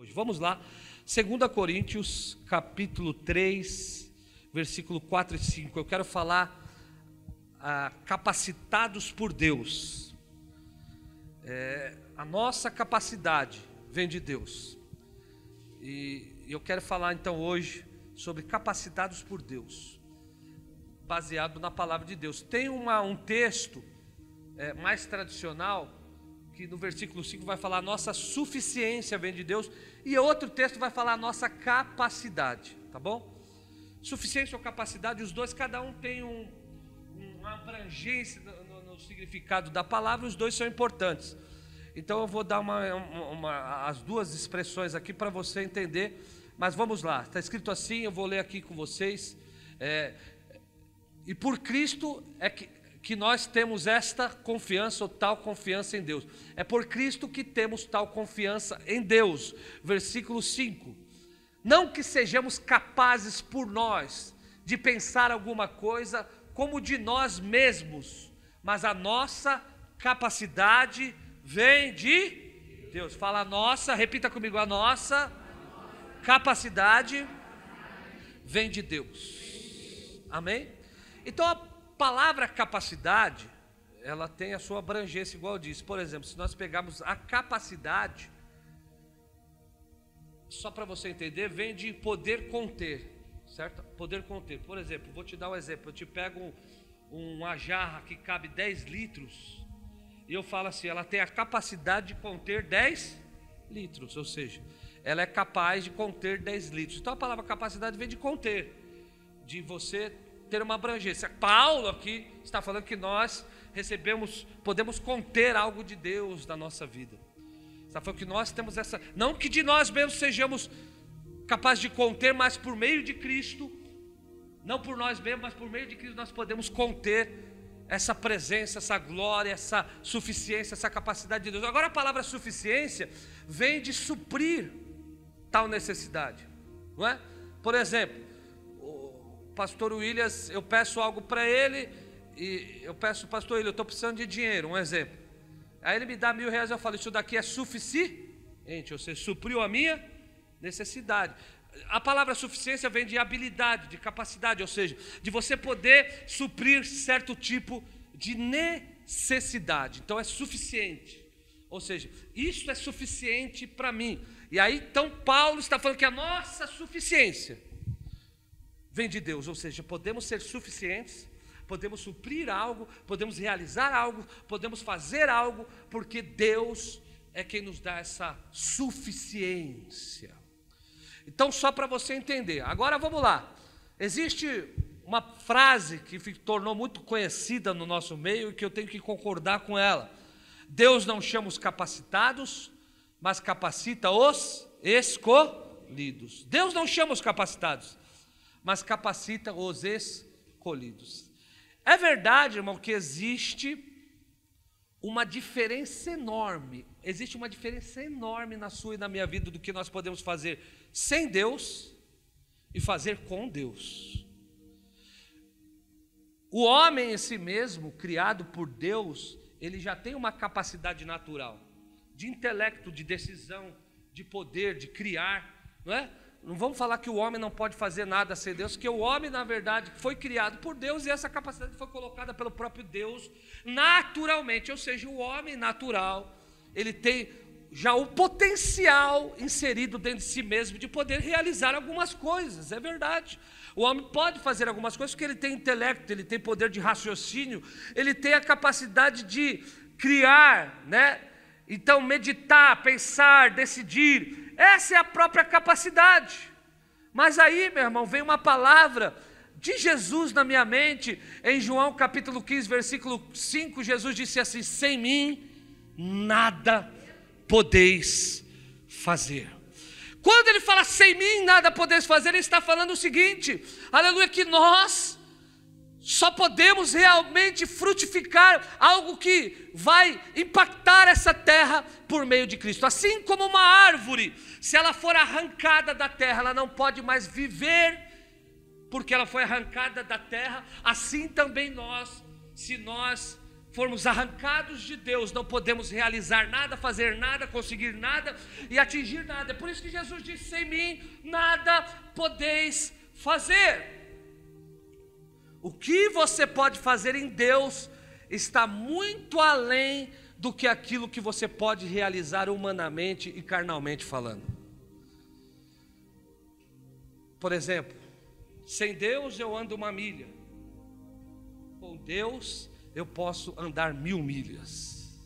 Hoje, vamos lá, 2 Coríntios, capítulo 3, versículo 4 e 5. Eu quero falar capacitados por Deus. A nossa capacidade vem de Deus. E eu quero falar então hoje sobre capacitados por Deus, baseado na palavra de Deus. Tem um texto mais tradicional, que no versículo 5 vai falar: nossa suficiência vem de Deus, e outro texto vai falar nossa capacidade, tá bom? Suficiência ou capacidade, os dois, cada um tem uma abrangência no significado da palavra, os dois são importantes. Então eu vou dar as duas expressões aqui para você entender, mas vamos lá, está escrito assim, eu vou ler aqui com vocês. E por Cristo é que nós temos esta confiança ou tal confiança em Deus. É por Cristo que temos tal confiança em Deus. Versículo 5. Não que sejamos capazes por nós de pensar alguma coisa como de nós mesmos, mas a nossa capacidade vem de Deus. Fala nossa, repita comigo, a nossa capacidade vem de Deus. Amém? Então a palavra capacidade, ela tem a sua abrangência, igual eu disse. Por exemplo, se nós pegarmos a capacidade, só para você entender, vem de poder conter, certo? Poder conter. Por exemplo, vou te dar um exemplo. Eu te pego uma jarra que cabe 10 litros e eu falo assim, ela tem a capacidade de conter 10 litros, ou seja, ela é capaz de conter 10 litros. Então a palavra capacidade vem de conter, de você ter uma abrangência. Paulo aqui está falando que nós podemos conter algo de Deus na nossa vida. Está falando que nós temos essa, não que de nós mesmos sejamos capazes de conter, mas por meio de Cristo, não por nós mesmos, mas por meio de Cristo nós podemos conter essa presença, essa glória, essa suficiência, essa capacidade de Deus. Agora a palavra suficiência vem de suprir tal necessidade, não é? Por exemplo, pastor Williams, eu peço algo para ele, e eu peço, pastor Williams, eu estou precisando de dinheiro, um exemplo. Aí ele me dá R$1.000, eu falo, isso daqui é suficiente, ou seja, supriu a minha necessidade. A palavra suficiência vem de habilidade, de capacidade, ou seja, de você poder suprir certo tipo de necessidade. Então é suficiente, ou seja, isso é suficiente para mim. E aí então Paulo está falando que a nossa suficiência vem de Deus, ou seja, podemos ser suficientes, podemos suprir algo, podemos realizar algo, podemos fazer algo, porque Deus é quem nos dá essa suficiência. Então, só para você entender, agora vamos lá. Existe uma frase que tornou muito conhecida no nosso meio e que eu tenho que concordar com ela: Deus não chama os capacitados, mas capacita os escolhidos. Deus não chama os capacitados, mas capacita os escolhidos. É verdade, irmão, que existe uma diferença enorme. Existe uma diferença enorme na sua e na minha vida do que nós podemos fazer sem Deus e fazer com Deus. O homem em si mesmo, criado por Deus, ele já tem uma capacidade natural de intelecto, de decisão, de poder, de criar, não é? Não vamos falar que o homem não pode fazer nada sem Deus, porque o homem, na verdade, foi criado por Deus e essa capacidade foi colocada pelo próprio Deus naturalmente. Ou seja, o homem natural, ele tem já o potencial inserido dentro de si mesmo de poder realizar algumas coisas, é verdade. O homem pode fazer algumas coisas porque ele tem intelecto, ele tem poder de raciocínio, ele tem a capacidade de criar, né? Então, meditar, pensar, decidir, essa é a própria capacidade. Mas aí, meu irmão, vem uma palavra de Jesus na minha mente. Em João capítulo 15, versículo 5, Jesus disse assim: sem mim nada podeis fazer. Quando ele fala sem mim nada podeis fazer, ele está falando o seguinte, aleluia, que nós só podemos realmente frutificar algo que vai impactar essa terra por meio de Cristo. Assim como uma árvore, se ela for arrancada da terra, ela não pode mais viver, porque ela foi arrancada da terra. Assim também nós, se nós formos arrancados de Deus, não podemos realizar nada, fazer nada, conseguir nada e atingir nada. É por isso que Jesus disse: sem mim nada podeis fazer. O que você pode fazer em Deus está muito além do que aquilo que você pode realizar humanamente e carnalmente falando. Por exemplo, sem Deus eu ando 1 milha, com Deus eu posso andar 1000 milhas.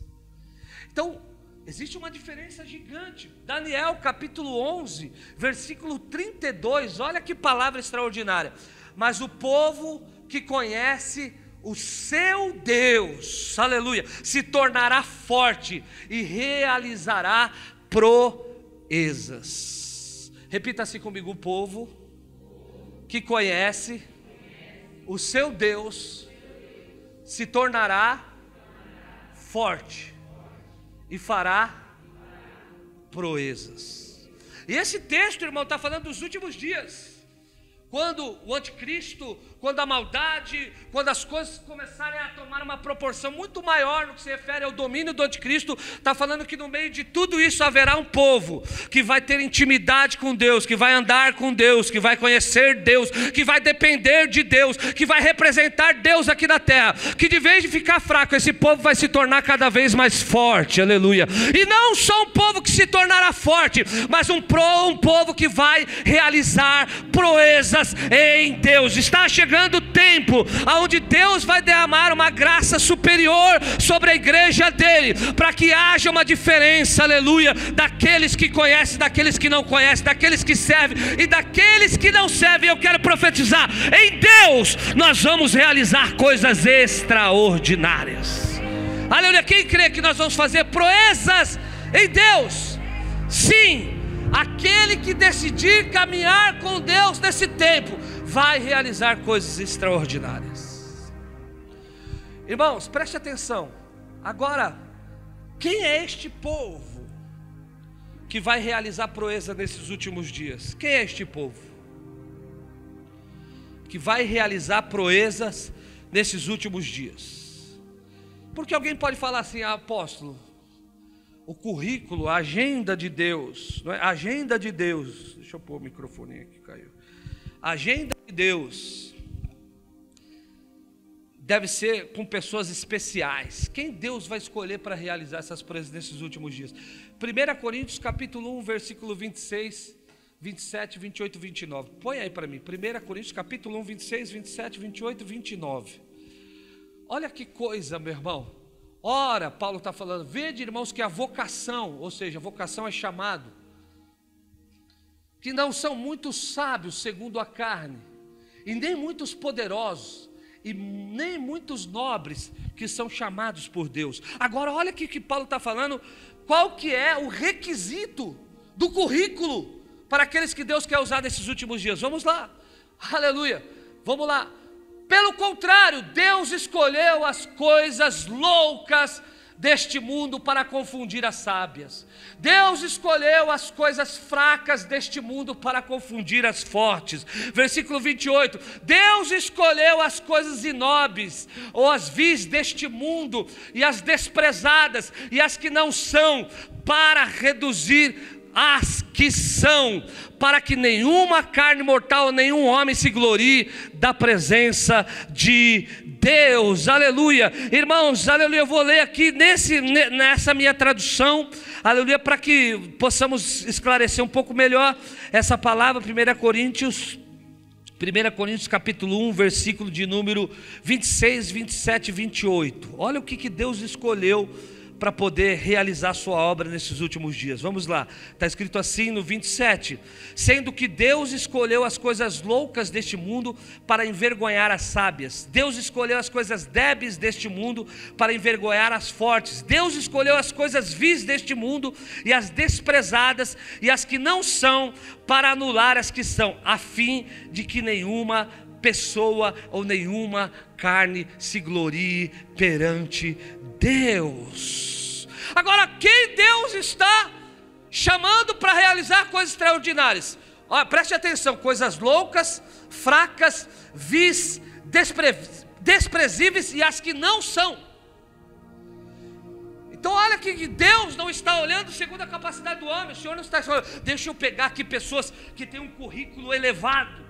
Então, existe uma diferença gigante. Daniel capítulo 11, versículo 32, olha que palavra extraordinária. Mas o povo que conhece o seu Deus, aleluia, se tornará forte e realizará proezas. Repita assim comigo: o povo que conhece o seu Deus se tornará forte e fará proezas. E esse texto, irmão, está falando dos últimos dias. Quando o anticristo, quando a maldade, quando as coisas começarem a tomar uma proporção muito maior no que se refere ao domínio do anticristo, está falando que no meio de tudo isso haverá um povo que vai ter intimidade com Deus, que vai andar com Deus, que vai conhecer Deus, que vai depender de Deus, que vai representar Deus aqui na terra, que de vez de ficar fraco, esse povo vai se tornar cada vez mais forte, aleluia. E não só um povo que se tornará forte, mas um povo que vai realizar proezas em Deus. Está chegando o tempo onde Deus vai derramar uma graça superior sobre a igreja dele, para que haja uma diferença, aleluia, daqueles que conhecem, daqueles que não conhecem, daqueles que servem e daqueles que não servem. Eu quero profetizar: em Deus nós vamos realizar coisas extraordinárias, aleluia. Quem crê que nós vamos fazer proezas em Deus? Sim. Aquele que decidir caminhar com Deus nesse tempo vai realizar coisas extraordinárias. Irmãos, preste atenção. Agora, quem é este povo que vai realizar proeza nesses últimos dias? Quem é este povo que vai realizar proezas nesses últimos dias? Porque alguém pode falar assim: apóstolo, o currículo, a agenda de Deus, não é? A agenda de Deus, deixa eu pôr o microfone aqui, caiu. A agenda de Deus deve ser com pessoas especiais. Quem Deus vai escolher para realizar essas proezas nesses últimos dias? 1 Coríntios capítulo 1, versículo 26, 27, 28, 29. Põe aí para mim, 1 Coríntios capítulo 1, 26, 27, 28, 29. Olha que coisa, meu irmão. Ora, Paulo está falando: vede, irmãos, que a vocação, ou seja, a vocação é chamado, que não são muitos sábios segundo a carne, e nem muitos poderosos, e nem muitos nobres que são chamados por Deus. Agora olha aqui que Paulo está falando, qual que é o requisito do currículo para aqueles que Deus quer usar nesses últimos dias. Vamos lá, aleluia, vamos lá. Pelo contrário, Deus escolheu as coisas loucas deste mundo para confundir as sábias. Deus escolheu as coisas fracas deste mundo para confundir as fortes. Versículo 28, Deus escolheu as coisas inóbeis ou as vis deste mundo e as desprezadas e as que não são, para reduzir as que são, para que nenhuma carne mortal, nenhum homem se glorie da presença de Deus, aleluia. Irmãos, aleluia, eu vou ler aqui nessa minha tradução, aleluia, para que possamos esclarecer um pouco melhor essa palavra. 1 Coríntios capítulo 1, versículo de número 26, 27 e 28. Olha o que Deus escolheu para poder realizar sua obra nesses últimos dias. Vamos lá, está escrito assim no 27, sendo que Deus escolheu as coisas loucas deste mundo para envergonhar as sábias, Deus escolheu as coisas débeis deste mundo para envergonhar as fortes, Deus escolheu as coisas vis deste mundo e as desprezadas e as que não são, para anular as que são, a fim de que nenhuma pessoa ou nenhuma carne se glorie perante Deus. Agora, quem Deus está chamando para realizar coisas extraordinárias? Olha, preste atenção: coisas loucas, fracas, vis, desprezíveis e as que não são. Então olha que Deus não está olhando segundo a capacidade do homem. O Senhor não está olhando, deixa eu pegar aqui pessoas que têm um currículo elevado.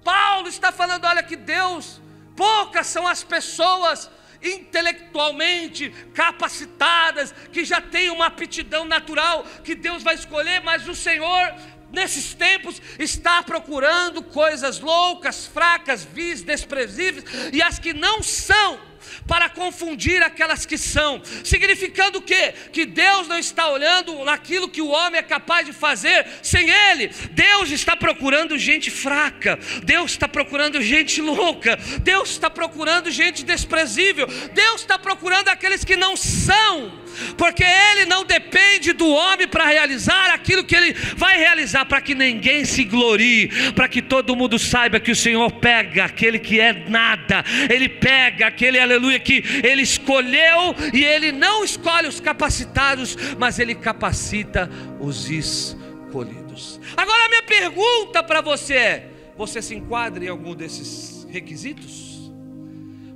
Paulo está falando, olha que Deus, poucas são as pessoas intelectualmente capacitadas, que já têm uma aptidão natural, que Deus vai escolher, mas o Senhor, nesses tempos, está procurando coisas loucas, fracas, vis, desprezíveis, e as que não são, para confundir aquelas que são. Significando o quê? Que Deus não está olhando naquilo que o homem é capaz de fazer sem Ele. Deus está procurando gente fraca, Deus está procurando gente louca, Deus está procurando gente desprezível, Deus está procurando aqueles que não são, porque Ele não depende do homem para realizar aquilo que Ele vai realizar, para que ninguém se glorie, para que todo mundo saiba que o Senhor pega aquele que é nada, Ele pega aquele, aleluia, que Ele escolheu, e Ele não escolhe os capacitados, mas Ele capacita os escolhidos. Agora a minha pergunta para você é: você se enquadra em algum desses requisitos?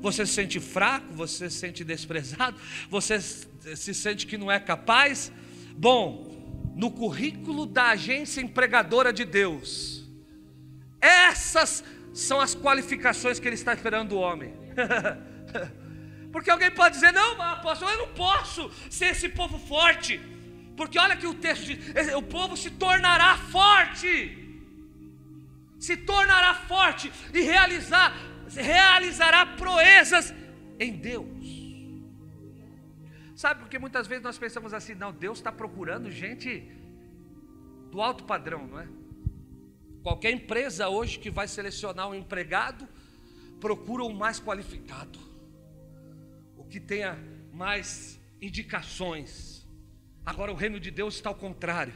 Você se sente fraco? Você se sente desprezado? Você se sente que não é capaz? Bom, no currículo da agência empregadora de Deus, essas são as qualificações que Ele está esperando do homem. Porque alguém pode dizer: não, apóstolo, eu não posso ser esse povo forte, porque olha que o texto diz: o povo se tornará forte, e realizará proezas em Deus. Sabe, porque muitas vezes nós pensamos assim: não, Deus está procurando gente do alto padrão, não é? Qualquer empresa hoje que vai selecionar um empregado, procura o mais qualificado, o que tenha mais indicações. Agora o reino de Deus está ao contrário.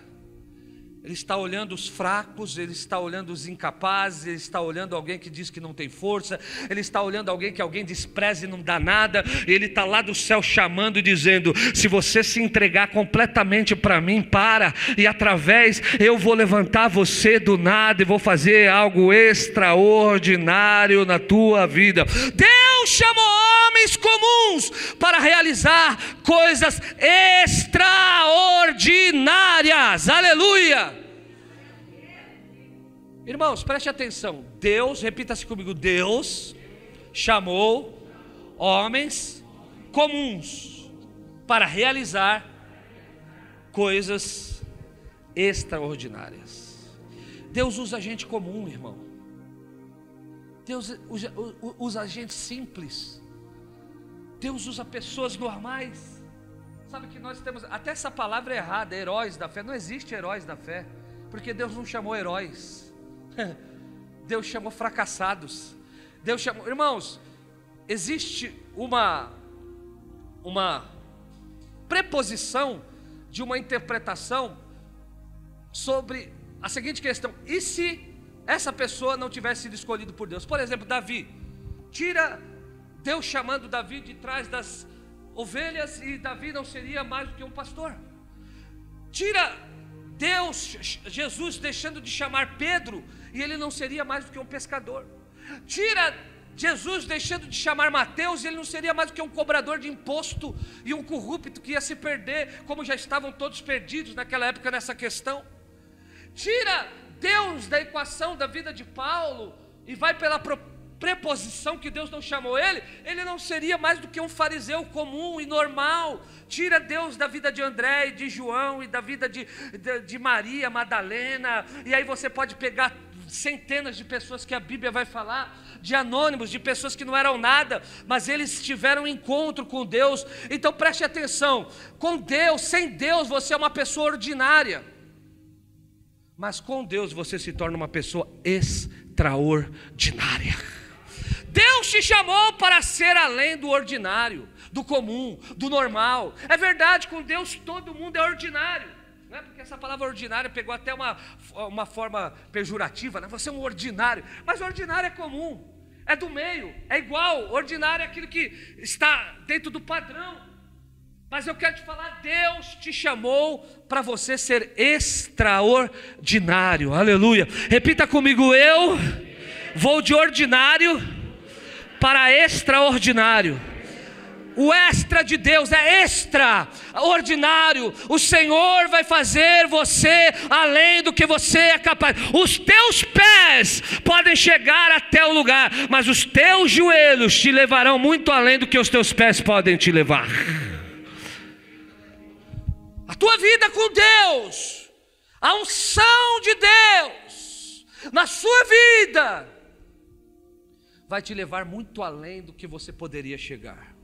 Ele está olhando os fracos, Ele está olhando os incapazes, Ele está olhando alguém que diz que não tem força, Ele está olhando alguém que alguém despreza e não dá nada. Ele está lá do céu chamando e dizendo: se você se entregar completamente para mim, e através eu vou levantar você do nada e vou fazer algo extraordinário na tua vida. Deus chamou homens comuns para realizar coisas extraordinárias. Aleluia! Irmãos, preste atenção. Deus, repita-se comigo: Deus chamou homens comuns para realizar coisas extraordinárias. Deus usa gente comum, irmão. Deus usa gente simples. Deus usa pessoas normais. Sabe que nós temos, até essa palavra é errada, heróis da fé. Não existe heróis da fé, porque Deus não chamou heróis. Deus chamou fracassados. Deus chamou, irmãos, existe uma preposição de uma interpretação sobre a seguinte questão: e se essa pessoa não tivesse sido escolhida por Deus? Por exemplo, Davi. Tira Deus chamando Davi de trás das ovelhas, e Davi não seria mais do que um pastor. Tira Jesus deixando de chamar Pedro, e ele não seria mais do que um pescador. Tira Jesus deixando de chamar Mateus, e ele não seria mais do que um cobrador de imposto e um corrupto que ia se perder, como já estavam todos perdidos naquela época nessa questão. Tira Deus da equação da vida de Paulo e vai pela preposição que Deus não chamou ele não seria mais do que um fariseu comum e normal. Tira Deus da vida de André e de João e da vida de Maria Madalena, e aí você pode pegar centenas de pessoas que a Bíblia vai falar, de anônimos, de pessoas que não eram nada, mas eles tiveram um encontro com Deus. Então preste atenção: com Deus, sem Deus você é uma pessoa ordinária, mas com Deus você se torna uma pessoa extraordinária. Deus te chamou para ser além do ordinário, do comum, do normal. É verdade, com Deus todo mundo é ordinário. Não é porque essa palavra ordinária pegou até uma forma pejorativa, né? Você é um ordinário, mas ordinário é comum, é do meio, é igual. Ordinário é aquilo que está dentro do padrão. Mas eu quero te falar: Deus te chamou para você ser extraordinário. Aleluia. Repita comigo: eu vou de ordinário para extraordinário. O extra de Deus é extraordinário. O Senhor vai fazer você além do que você é capaz. Os teus pés podem chegar até o lugar, mas os teus joelhos te levarão muito além do que os teus pés podem te levar. A tua vida com Deus, a unção de Deus na sua vida vai te levar muito além do que você poderia chegar.